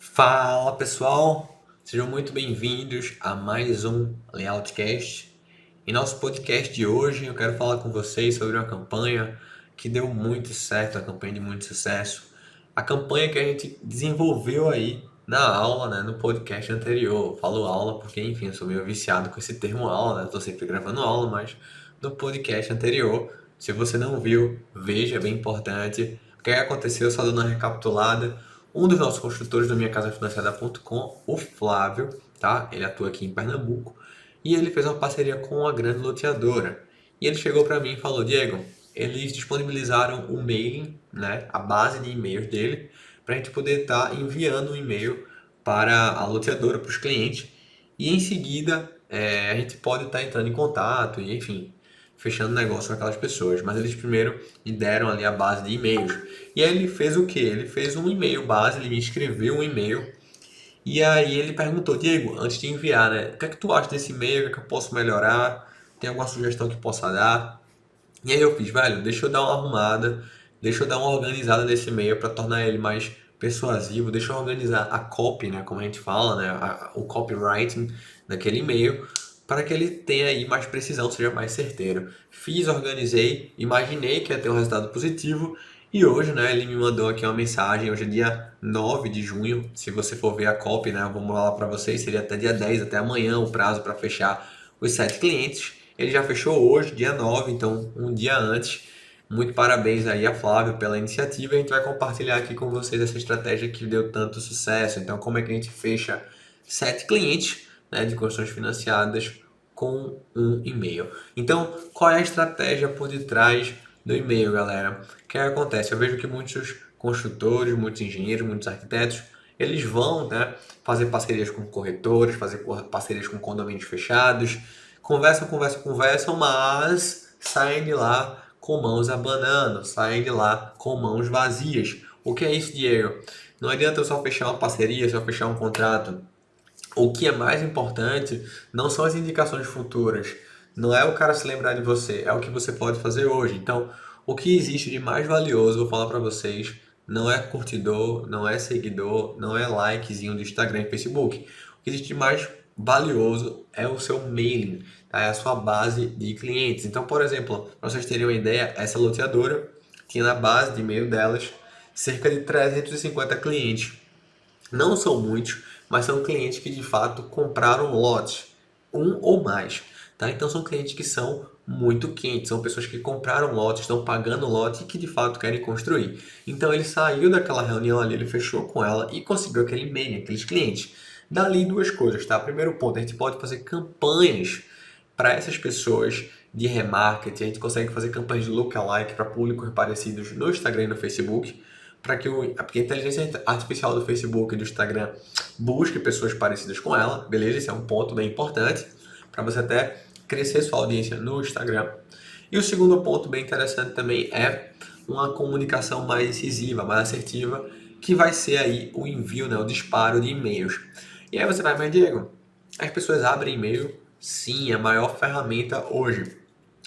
Fala pessoal, sejam muito bem-vindos a mais um Layoutcast. Em nosso podcast de hoje eu quero falar com vocês sobre uma campanha que deu muito certo, a campanha de muito sucesso. A campanha que a gente desenvolveu aí na aula, né, no podcast anterior. Eu falo aula porque, enfim, eu sou meio viciado com esse termo aula, né? Estou sempre gravando aula, mas no podcast anterior, se você não viu, veja, é bem importante. O que aconteceu, só dando uma recapitulada. Um dos nossos construtores do minhacasafinanciada.com, o Flávio, tá? Ele atua aqui em Pernambuco e ele fez uma parceria com uma grande loteadora. E ele chegou para mim e falou: Diego, eles disponibilizaram o mailing, né, a base de e-mails dele, para a gente poder estar enviando um e-mail para a loteadora, para os clientes, e em seguida a gente pode estar entrando em contato e, enfim, fechando negócio com aquelas pessoas. Mas eles primeiro me deram ali a base de e-mails. E aí ele fez o quê? Ele fez um e-mail base, ele me escreveu um e-mail e aí ele perguntou: Diego, antes de enviar, né? O que é que tu acha desse e-mail? O que é que eu posso melhorar? Tem alguma sugestão que possa dar? E aí eu fiz, velho, deixa eu dar uma arrumada, deixa eu dar uma organizada nesse e-mail para tornar ele mais persuasivo, deixa eu organizar a copy, né, como a gente fala, né, o copywriting daquele e-mail, para que ele tenha aí mais precisão, seja mais certeiro. Fiz, organizei, imaginei que ia ter um resultado positivo e hoje, né, ele me mandou aqui uma mensagem, hoje é dia 9 de junho, se você for ver a copy, né, vamos lá para vocês, seria até dia 10, até amanhã o prazo para fechar os 7 clientes. Ele já fechou hoje, dia 9, então um dia antes. Muito parabéns aí a Flávio pela iniciativa. A gente vai compartilhar aqui com vocês essa estratégia que deu tanto sucesso. Então, como é que a gente fecha 7 clientes, né, de construções financiadas com um e-mail. Então, qual é a estratégia por detrás do e-mail, galera? O que acontece? Eu vejo que muitos construtores, muitos engenheiros, muitos arquitetos, eles vão, né, fazer parcerias com corretores, fazer parcerias com condomínios fechados, conversam, mas saem de lá com mãos abanando, saem de lá com mãos vazias. O que é isso, Diego? Não adianta eu só fechar uma parceria, só fechar um contrato. O que é mais importante não são as indicações futuras, não é o cara se lembrar de você, é o que você pode fazer hoje. Então, o que existe de mais valioso, vou falar para vocês, não é curtidor, não é seguidor, não é likezinho do Instagram e Facebook. O que existe de mais valioso é o seu mailing, tá? É a sua base de clientes. Então, por exemplo, para vocês terem uma ideia, essa loteadora tinha na base de e-mail delas cerca de 350 clientes. Não são muitos, mas são clientes que de fato compraram lotes, um ou mais. Tá? Então são clientes que são muito quentes, são pessoas que compraram lote, estão pagando lote e que de fato querem construir. Então ele saiu daquela reunião ali, ele fechou com ela e conseguiu aquele e-mail, aqueles clientes. Dali duas coisas, tá? Primeiro ponto, a gente pode fazer campanhas para essas pessoas de remarketing, a gente consegue fazer campanhas de lookalike para públicos parecidos no Instagram e no Facebook, para que porque a inteligência artificial do Facebook e do Instagram busque pessoas parecidas com ela, beleza? Esse é um ponto bem importante para você até crescer sua audiência no Instagram. E o segundo ponto bem interessante também é uma comunicação mais incisiva, mais assertiva, que vai ser aí o envio, né, o disparo de e-mails. E aí você vai, mas Diego, as pessoas abrem e-mail? Sim, é a maior ferramenta hoje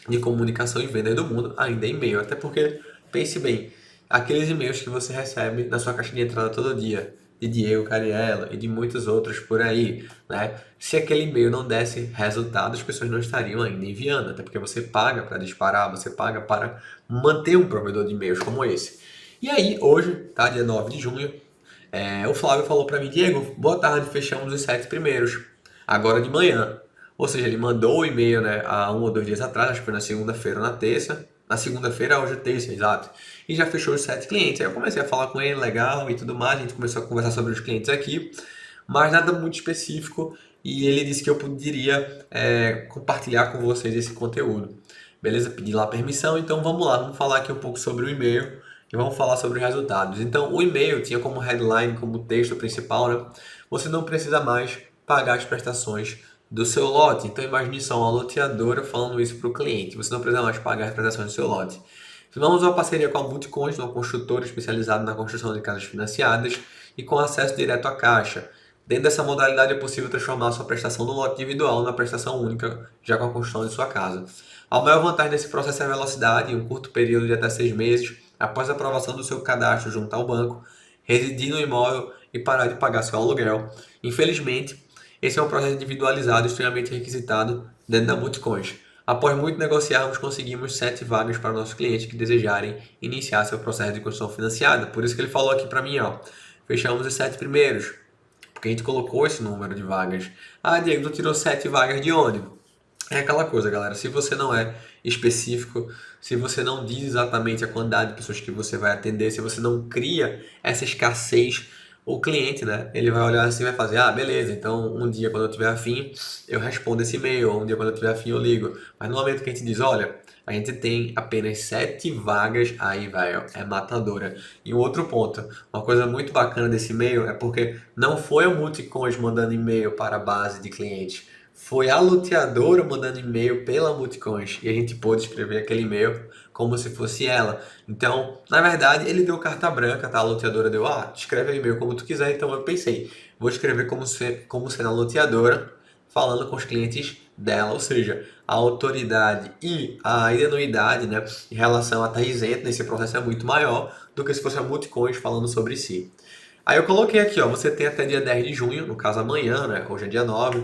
de comunicação e venda do mundo ainda é e-mail. Até porque, pense bem, aqueles e-mails que você recebe na sua caixa de entrada todo dia, de Diego Cariello e de muitos outros por aí, né? Se aquele e-mail não desse resultado, as pessoas não estariam ainda enviando, até porque você paga para disparar, você paga para manter um provedor de e-mails como esse. E aí, hoje, tá, dia 9 de junho, o Flávio falou para mim: Diego, boa tarde, fechamos os 7 primeiros, agora de manhã. Ou seja, ele mandou o e-mail, né, há um ou dois dias atrás, acho que foi na segunda-feira ou na terça. Na segunda-feira, hoje é terça, exato. E já fechou os 7 clientes. Aí eu comecei a falar com ele, legal e tudo mais. A gente começou a conversar sobre os clientes aqui, mas nada muito específico. E ele disse que eu poderia compartilhar com vocês esse conteúdo. Beleza? Pedi lá permissão, então vamos lá, vamos falar aqui um pouco sobre o e-mail e vamos falar sobre os resultados. Então, o e-mail tinha como headline, como texto principal, né? Você não precisa mais pagar as prestações do seu lote. Então, imagine só uma loteadora falando isso para o cliente. Você não precisa mais pagar as prestações do seu lote. Firmamos uma parceria com a Multicons, uma construtora especializada na construção de casas financiadas e com acesso direto à caixa. Dentro dessa modalidade é possível transformar a sua prestação no lote individual na prestação única, já com a construção de sua casa. A maior vantagem desse processo é a velocidade, em um curto período de até 6 meses, após a aprovação do seu cadastro junto ao banco, residir no imóvel e parar de pagar seu aluguel. Infelizmente, esse é um processo individualizado extremamente requisitado dentro da Multicoins. Após muito negociarmos, conseguimos 7 vagas para nossos clientes que desejarem iniciar seu processo de construção financiada. Por isso que ele falou aqui para mim, ó, fechamos os 7 primeiros, porque a gente colocou esse número de vagas. Ah, Diego, tu tirou 7 vagas de onde? É aquela coisa, galera, se você não é específico, se você não diz exatamente a quantidade de pessoas que você vai atender, se você não cria essa escassez, o cliente, né, ele vai olhar assim e vai fazer, ah, beleza, então um dia quando eu tiver afim, eu respondo esse e-mail, ou um dia quando eu tiver afim eu ligo. Mas no momento que a gente diz, olha, a gente tem apenas 7 vagas, aí, velho, é matadora. E um outro ponto, uma coisa muito bacana desse e-mail é porque não foi a Multicoins mandando e-mail para a base de clientes, foi a loteadora mandando e-mail pela Multicoins e a gente pôde escrever aquele e-mail como se fosse ela. Então, na verdade, ele deu carta branca, tá? A loteadora deu, escreve o e-mail como tu quiser. Então eu pensei, vou escrever como sendo a loteadora falando com os clientes dela, ou seja, a autoridade e a idoneidade, né, em relação a estar isento nesse processo é muito maior do que se fosse a Multicoins falando sobre si. Aí eu coloquei aqui, ó, você tem até dia 10 de junho, no caso amanhã, né, hoje é dia 9,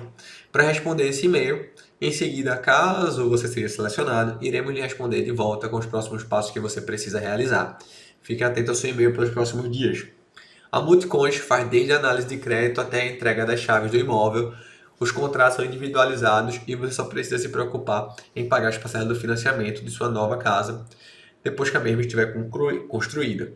para responder esse e-mail. Em seguida, caso você seja selecionado, iremos lhe responder de volta com os próximos passos que você precisa realizar. Fique atento ao seu e-mail pelos próximos dias. A Multicoins faz desde a análise de crédito até a entrega das chaves do imóvel. Os contratos são individualizados e você só precisa se preocupar em pagar as parcelas do financiamento de sua nova casa depois que a mesma estiver construída.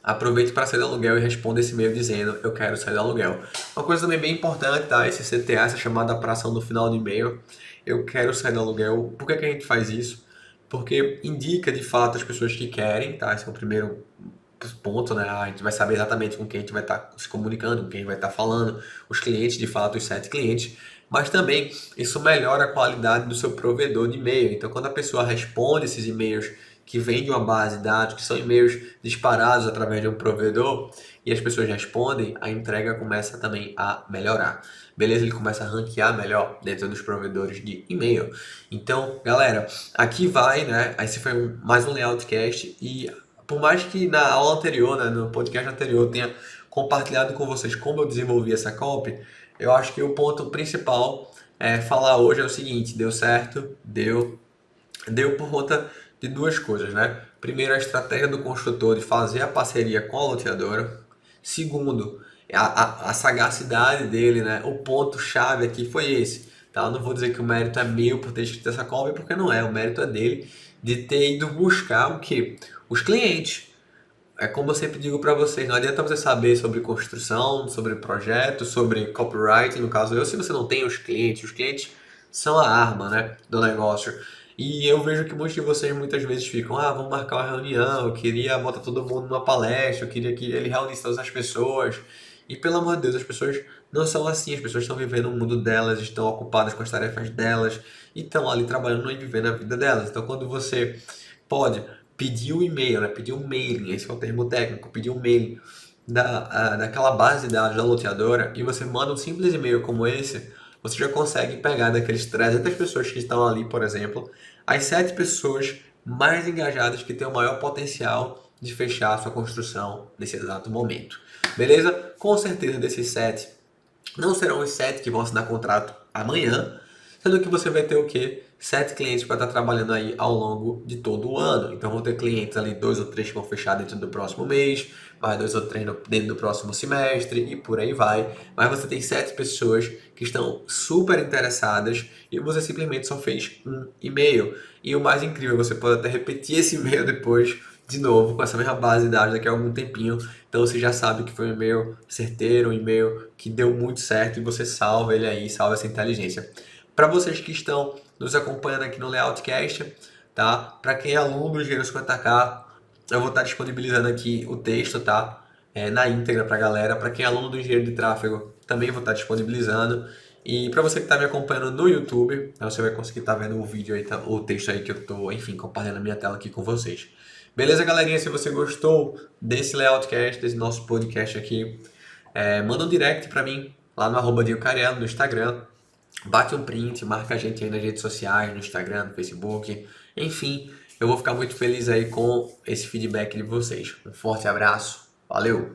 Aproveite para sair do aluguel e responda esse e-mail dizendo eu quero sair do aluguel. Uma coisa também bem importante, tá? Esse CTA, essa chamada para ação no final do e-mail, eu quero sair do aluguel. Por que a gente faz isso? Porque indica de fato as pessoas que querem, tá? Esse é o primeiro ponto, né? A gente vai saber exatamente com quem a gente vai estar se comunicando, com quem vai estar falando, os clientes, de fato, os 7 clientes. Mas também isso melhora a qualidade do seu provedor de e-mail. Então, quando a pessoa responde esses e-mails que vêm de uma base de dados, que são e-mails disparados através de um provedor, e as pessoas respondem, a entrega começa também a melhorar. Beleza? Ele começa a ranquear melhor dentro dos provedores de e-mail. Então, galera, aqui vai, né? Esse foi mais um Layoutcast e por mais que na aula anterior, né, no podcast anterior, eu tenha compartilhado com vocês como eu desenvolvi essa copy, eu acho que o ponto principal é falar hoje é o seguinte, deu certo, deu por conta de duas coisas, né? Primeiro, a estratégia do construtor de fazer a parceria com a loteadora. Segundo, a sagacidade dele, né? O ponto-chave aqui foi esse. Tá? Eu não vou dizer que o mérito é meu por ter escrito essa copy, porque não é. O mérito é dele de ter ido buscar o quê? Os clientes. É como eu sempre digo para vocês, não adianta você saber sobre construção, sobre projeto, sobre copywriting, no caso eu, se você não tem os clientes são a arma, né, do negócio. E eu vejo que muitos de vocês muitas vezes ficam, vamos marcar uma reunião, eu queria botar todo mundo numa palestra, eu queria que ele reunisse todas as pessoas. E pelo amor de Deus, as pessoas não são assim, as pessoas estão vivendo o mundo delas, estão ocupadas com as tarefas delas, e estão ali trabalhando e vivendo a vida delas. Então quando você pode pedir o e-mail, né? Pedir um mailing, esse é o termo técnico, pedir um mailing daquela base de dados da loteadora e você manda um simples e-mail como esse, você já consegue pegar daqueles 300 pessoas que estão ali, por exemplo, as 7 pessoas mais engajadas que têm o maior potencial de fechar a sua construção nesse exato momento. Beleza? Com certeza desses 7, não serão os 7 que vão assinar contrato amanhã, sendo que você vai ter o quê? 7 clientes para estar trabalhando aí ao longo de todo o ano. Então vão ter clientes ali, 2 ou 3 que vão fechar dentro do próximo mês, mais 2 ou 3 dentro do próximo semestre e por aí vai. Mas você tem 7 pessoas que estão super interessadas e você simplesmente só fez um e-mail. E o mais incrível, você pode até repetir esse e-mail depois de novo com essa mesma base de dados daqui a algum tempinho. Então você já sabe que foi um e-mail certeiro, um e-mail que deu muito certo e você salva ele aí, salva essa inteligência. Para vocês que estão nos acompanhando aqui no Layoutcast, tá? Para quem é aluno do Engenheiro 50K, eu vou estar disponibilizando aqui o texto, tá? Na íntegra para a galera. Para quem é aluno do Engenheiro de Tráfego, também vou estar disponibilizando. E para você que está me acompanhando no YouTube, você vai conseguir estar vendo o vídeo aí, o texto aí que eu estou, enfim, compartilhando a minha tela aqui com vocês. Beleza, galerinha? Se você gostou desse Layoutcast, desse nosso podcast aqui, manda um direct para mim lá no @DioCarello no Instagram. Bate um print, marca a gente aí nas redes sociais, no Instagram, no Facebook. Enfim, eu vou ficar muito feliz aí com esse feedback de vocês. Um forte abraço. Valeu!